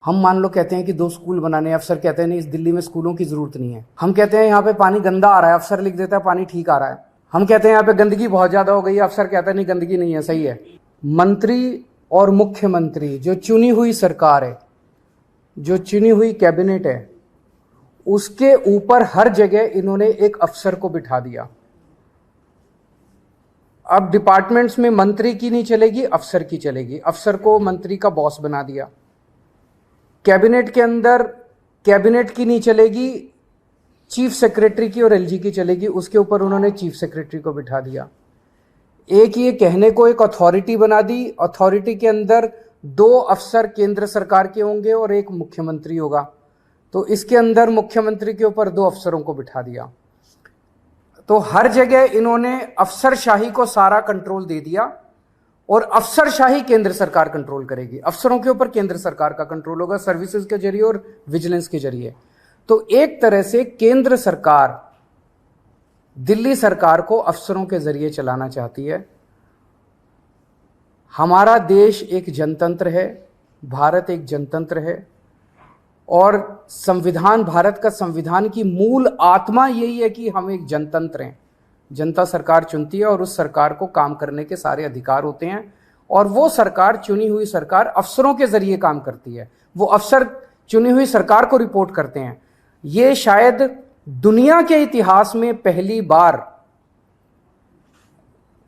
हम मान लो कहते हैं कि 2 स्कूल बनाने, अफसर कहते हैं नहीं, इस दिल्ली में स्कूलों की जरूरत नहीं है। हम कहते हैं यहाँ पे पानी गंदा आ रहा है, अफसर लिख देता है पानी ठीक आ रहा है। हम कहते हैं यहाँ पे गंदगी बहुत ज्यादा हो गई है, अफसर कहता है नहीं गंदगी नहीं है, सही है। मंत्री और मुख्यमंत्री, जो चुनी हुई सरकार है, जो चुनी हुई कैबिनेट है, उसके ऊपर हर जगह इन्होंने एक अफसर को बिठा दिया। अब डिपार्टमेंट्स में मंत्री की नहीं चलेगी, अफसर की चलेगी। अफसर को मंत्री का बॉस बना दिया। कैबिनेट के अंदर कैबिनेट की नहीं चलेगी, चीफ सेक्रेटरी की और एलजी की चलेगी, उसके ऊपर उन्होंने चीफ सेक्रेटरी को बिठा दिया। एक ये कहने को एक अथॉरिटी बना दी। अथॉरिटी के अंदर 2 अफसर केंद्र सरकार के होंगे और एक मुख्यमंत्री होगा, तो इसके अंदर मुख्यमंत्री के ऊपर 2 अफसरों को बिठा दिया। तो हर जगह इन्होंने अफसरशाही को सारा कंट्रोल दे दिया और अफसरशाही केंद्र सरकार कंट्रोल करेगी। अफसरों के ऊपर केंद्र सरकार का कंट्रोल होगा, सर्विसेज के जरिए और विजिलेंस के जरिए। तो एक तरह से केंद्र सरकार दिल्ली सरकार को अफसरों के जरिए चलाना चाहती है। हमारा देश एक जनतंत्र है, भारत एक जनतंत्र है, और संविधान, भारत का संविधान की मूल आत्मा यही है कि हम एक जनतंत्र हैं। जनता सरकार चुनती है और उस सरकार को काम करने के सारे अधिकार होते हैं, और वो सरकार, चुनी हुई सरकार, अफसरों के जरिए काम करती है। वो अफसर चुनी हुई सरकार को रिपोर्ट करते हैं। ये शायद दुनिया के इतिहास में पहली बार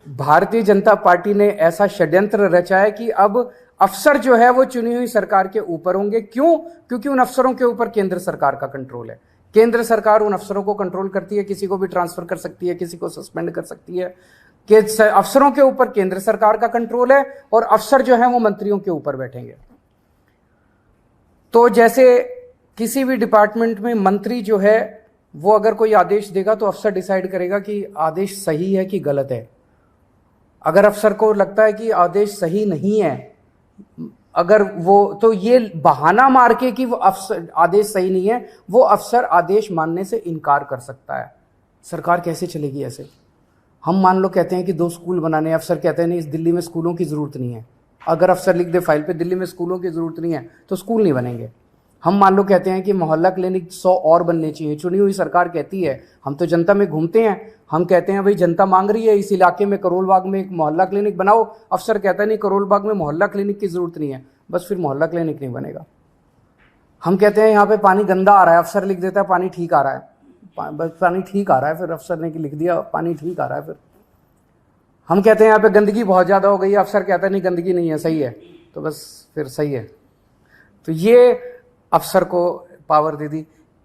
भारतीय जनता पार्टी ने ऐसा षड्यंत्र रचा है कि अब अफसर जो है वो चुनी हुई सरकार के ऊपर होंगे। क्यों? क्योंकि उन अफसरों के ऊपर केंद्र सरकार का कंट्रोल है। केंद्र सरकार उन अफसरों को कंट्रोल करती है, किसी को भी ट्रांसफर कर सकती है, किसी को सस्पेंड कर सकती है। कि अफसरों के ऊपर केंद्र सरकार का कंट्रोल है और अफसर जो है वो मंत्रियों के ऊपर बैठेंगे। तो जैसे किसी भी डिपार्टमेंट में मंत्री जो है वो अगर कोई आदेश देगा तो अफसर डिसाइड करेगा कि आदेश सही है कि गलत है। अगर अफसर को लगता है कि आदेश सही नहीं है, अगर वो, तो ये बहाना मार के कि वो अफसर आदेश सही नहीं है, वो अफसर आदेश मानने से इनकार कर सकता है। सरकार कैसे चलेगी ऐसे? हम मान लो कहते हैं कि 2 स्कूल बनाने, अफसर कहते हैं नहीं, इस दिल्ली में स्कूलों की जरूरत नहीं है। अगर अफसर लिख दे फाइल पे दिल्ली में स्कूलों की जरूरत नहीं है, तो स्कूल नहीं बनेंगे। हम मान लो कहते हैं कि मोहल्ला क्लिनिक 100 और बनने चाहिए। चुनी हुई सरकार कहती है, हम तो जनता में घूमते हैं, हम कहते हैं भाई जनता मांग रही है, इस इलाके में करोल बाग में एक मोहल्ला क्लिनिक बनाओ। अफसर कहता है नहीं, करोल बाग में मोहल्ला क्लिनिक की जरूरत नहीं है, बस फिर मोहल्ला क्लिनिक नहीं बनेगा। हम कहते हैं यहाँ पे पानी गंदा आ रहा है, अफसर लिख देता है पानी ठीक आ रहा है, बस पानी ठीक आ रहा है, फिर अफसर ने लिख दिया पानी ठीक आ रहा है। फिर हम कहते हैं यहाँ पे गंदगी बहुत ज्यादा हो गई है, अफसर कहता है नहीं गंदगी नहीं है, सही है, तो बस फिर सही है। तो ये अफसर को पावर दे दी।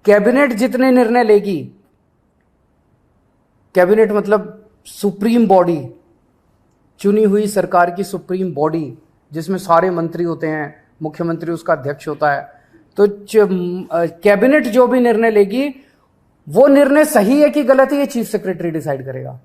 कैबिनेट जितने निर्णय लेगी, कैबिनेट मतलब सुप्रीम बॉडी, चुनी हुई सरकार की सुप्रीम बॉडी, जिसमें सारे मंत्री होते हैं, मुख्यमंत्री उसका अध्यक्ष होता है। तो कैबिनेट जो भी निर्णय लेगी, वो निर्णय सही है कि गलत है, ये चीफ सेक्रेटरी डिसाइड करेगा।